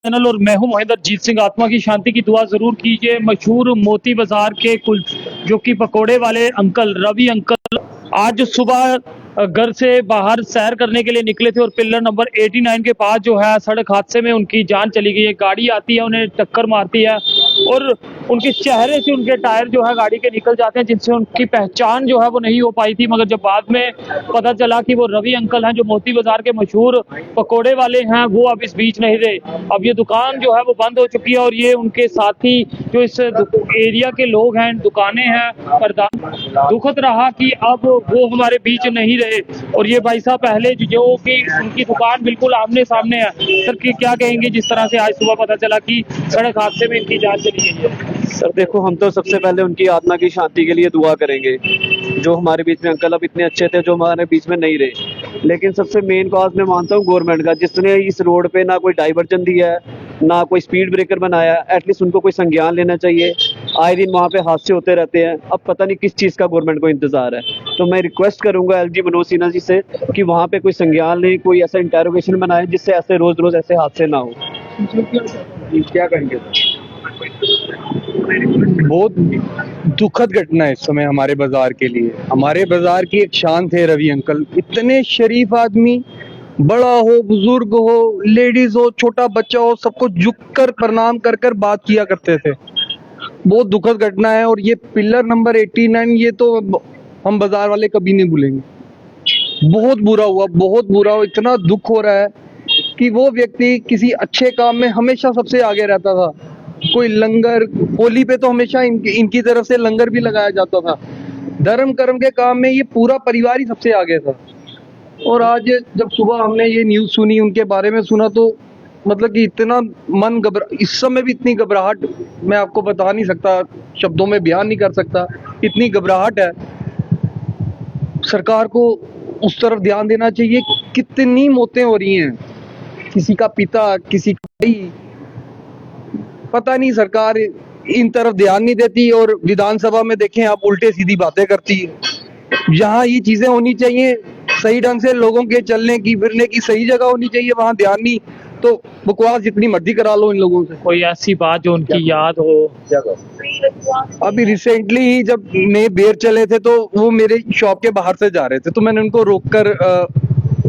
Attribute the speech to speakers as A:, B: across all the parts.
A: Channel और मैं हूं मोहिंदर जीत सिंह। आत्मा की शांति की दुआ जरूर कीजिए। मशहूर मोती बाजार के कुल जो कि पकोड़े वाले अंकल रवि अंकल आज सुबह घर से बाहर सैर करने के लिए निकले थे और पिलर नंबर 89 के पास जो है सड़क हादसे में उनकी जान चली गई है। गाड़ी आती है, उन्हें टक्कर मारती है और उनके चेहरे से उनके टायर जो है गाड़ी के निकल जाते हैं, जिनसे उनकी पहचान जो है वो नहीं हो पाई थी। मगर जब बाद में पता चला कि वो रवि अंकल हैं जो मोती बाजार के मशहूर पकोड़े वाले हैं, वो अब इस बीच नहीं रहे। अब ये दुकान जो है वो बंद हो चुकी है और ये उनके साथी जो इस एरिया के लोग हैं, दुकानें हैं, दुखद रहा कि अब वो हमारे बीच नहीं रहे। और ये भाई साहब पहले जो कि उनकी दुकान बिल्कुल आमने सामने है। सर की क्या कहेंगे जिस तरह से आज सुबह पता चला कि सड़क हादसे में इनकी जान चली गई है?
B: सर देखो, हम तो सबसे पहले उनकी आत्मा की शांति के लिए दुआ करेंगे। जो हमारे बीच में अंकल अब इतने अच्छे थे, जो हमारे बीच में नहीं रहे। लेकिन सबसे मेन कॉज मैं मानता हूँ गवर्नमेंट का, जिसने इस रोड पे ना कोई डाइवर्जन दिया है, ना कोई स्पीड ब्रेकर बनाया। एटलीस्ट उनको कोई संज्ञान लेना चाहिए। आए दिन वहाँ पे हादसे होते रहते हैं। अब पता नहीं किस चीज़ का गवर्नमेंट को इंतजार है। तो मैं रिक्वेस्ट करूंगा एलजी मनोज सिन्हा जी से कि वहाँ पे कोई संज्ञान लें, कोई ऐसा इंटेरोगेशन बनाए जिससे ऐसे रोज रोज ऐसे हादसे ना हो।
C: क्या कहेंगे? बहुत दुखद घटना है इस समय हमारे बाजार के लिए। हमारे बाजार की एक शान थे रवि अंकल। इतने शरीफ आदमी, बड़ा हो, बुजुर्ग हो, लेडीज हो, छोटा बच्चा हो, सबको झुककर प्रणाम कर कर बात किया करते थे। बहुत दुखद घटना है। और ये पिलर नंबर 89, ये तो हम बाजार वाले कभी नहीं भूलेंगे। बहुत बुरा हुआ, बहुत बुरा हुआ। इतना दुख हो रहा है कि वो व्यक्ति किसी अच्छे काम में हमेशा सबसे आगे रहता था। कोई लंगर, होली पे तो हमेशा इनकी तरफ से लंगर भी लगाया जाता था। धर्म कर्म के काम में ये पूरा परिवार ही सबसे आगे था। और आज जब सुबह हमने ये न्यूज़ सुनी, उनके बारे में सुना, तो मतलब कि इतना मन इस समय भी इतनी घबराहट मैं आपको बता नहीं सकता, शब्दों में बयान नहीं कर सकता। इतनी घबराहट है। सरकार को उस तरफ ध्यान देना चाहिए। कितनी मौतें हो रही हैं, किसी का पिता, किसी का भाई, पता नहीं सरकार इन तरफ ध्यान नहीं देती। और विधानसभा में देखें आप, उल्टे सीधी बातें करती है। जहाँ ये चीजें होनी चाहिए सही ढंग से, लोगों के चलने की फिरने की सही जगह होनी चाहिए, वहाँ ध्यान नहीं। तो बकवास जितनी मर्जी करा लो इन लोगों से।
A: कोई ऐसी बात जो उनकी याद हो?
C: अभी रिसेंटली ही जब नए बेर चले थे, तो वो मेरे शॉप के बाहर से जा रहे थे, तो मैंने उनको रोककर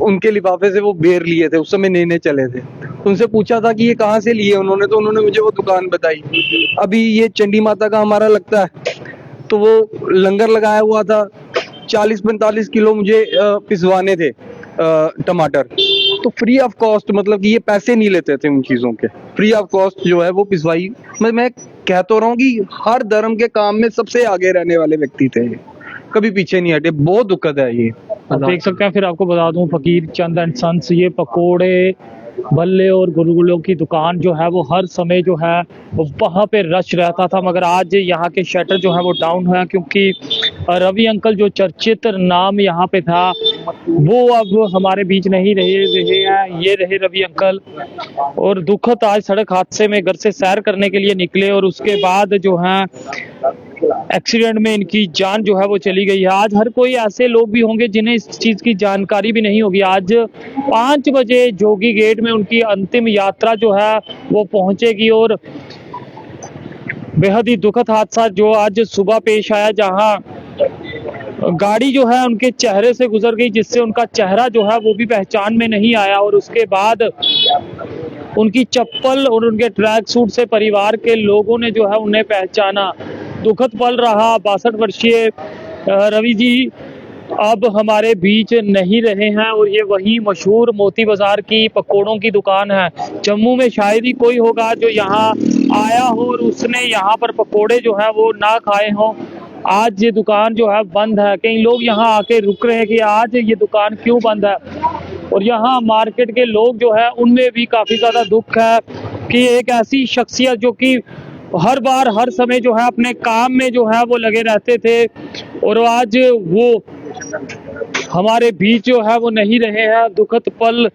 C: उनके लिफाफे से वो बेर लिए थे। उस समय नए नए चले थे। उनसे पूछा था कि ये कहाँ से लिए उन्होंने, तो उन्होंने मुझे वो दुकान बताई। अभी ये चंडी माता का हमारा लगता है, तो वो लंगर लगाया हुआ था। 40-45 किलो मुझे पिसवाने थे टमाटर। तो फ्री ऑफ कॉस्ट, मतलब कि ये पैसे नहीं लेते थे उन चीज़ों के। फ्री ऑफ कॉस्ट जो है वो पिसवाई। मैं कह तो रहा हूँ कि हर धर्म के काम में सबसे आगे रहने वाले व्यक्ति थे, कभी पीछे नहीं हटे। बहुत दुखद है ये।
A: आप देख सकते हैं। फिर आपको बता दूं, फकीर चंद एंड सन्स, ये पकोड़े, भल्ले और गुलगुलों की दुकान जो है वो हर समय जो है वहाँ पे रश रहता था। मगर आज यहाँ के शटर जो है वो डाउन है, क्योंकि रवि अंकल जो चर्चित नाम यहाँ पे था वो अब हमारे बीच नहीं रहे हैं। ये रहे रवि अंकल। और दुखद आज सड़क हादसे में घर से सैर करने के लिए निकले और उसके बाद जो है एक्सीडेंट में इनकी जान जो है वो चली गई है। आज हर कोई ऐसे लोग भी होंगे जिन्हें इस चीज की जानकारी भी नहीं होगी। आज 5 बजे जोगी गेट में उनकी अंतिम यात्रा जो है वो पहुंचेगी। और बेहद ही दुखद हादसा जो आज सुबह पेश आया, जहां गाड़ी जो है उनके चेहरे से गुजर गई, जिससे उनका चेहरा जो है वो भी पहचान में नहीं आया। और उसके बाद उनकी चप्पल और उनके ट्रैक सूट से परिवार के लोगों ने जो है उन्हें पहचाना। दुखद पल रहा। 62 वर्षीय रवि जी अब हमारे बीच नहीं रहे हैं। और ये वही मशहूर मोती बाजार की पकोड़ों की दुकान है। जम्मू में शायद ही कोई होगा जो यहाँ आया हो और उसने यहाँ पर पकोड़े जो है वो ना खाए हों। आज ये दुकान जो है बंद है। कई लोग यहाँ आके रुक रहे हैं कि आज ये दुकान क्यों बंद है। और यहाँ मार्केट के लोग जो है उनमें भी काफी ज्यादा दुख है कि एक ऐसी शख्सियत जो कि हर बार हर समय जो है अपने काम में जो है वो लगे रहते थे, और आज वो हमारे बीच जो है वो नहीं रहे हैं। दुखद पल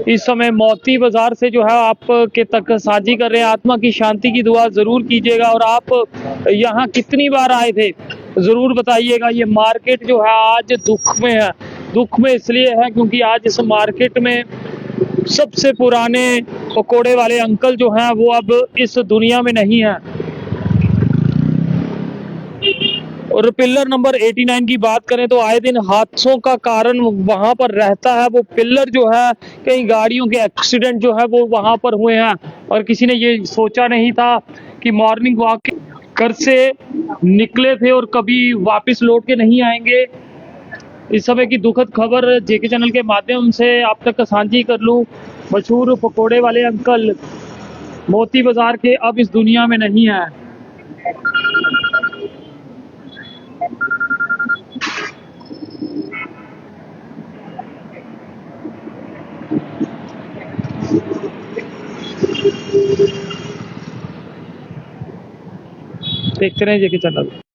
A: इस समय मोती बाजार से जो है आपके तक साझी कर रहे हैं। आत्मा की शांति की दुआ जरूर कीजिएगा। और आप यहाँ कितनी बार आए थे जरूर बताइएगा। ये मार्केट जो है आज दुख में है। दुख में इसलिए है क्योंकि आज इस मार्केट में सबसे पुराने पकोड़े वाले अंकल जो हैं वो अब इस दुनिया में नहीं हैं। और पिलर नंबर 89 की बात करें तो आए दिन हादसों का कारण वहां पर रहता है। वो पिलर जो है, कई गाड़ियों के एक्सीडेंट जो है वो वहां पर हुए हैं और किसी ने ये सोचा नहीं था कि मॉर्निंग वॉक घर से निकले थे और कभी वापस लौट के नहीं आएंगे। इस समय की दुखद खबर जेके चैनल के माध्यम से आप तक साझी कर लूं। मशहूर पकोड़े वाले अंकल मोती बाजार के अब इस दुनिया में नहीं है। देखते रहे जेके चैनल।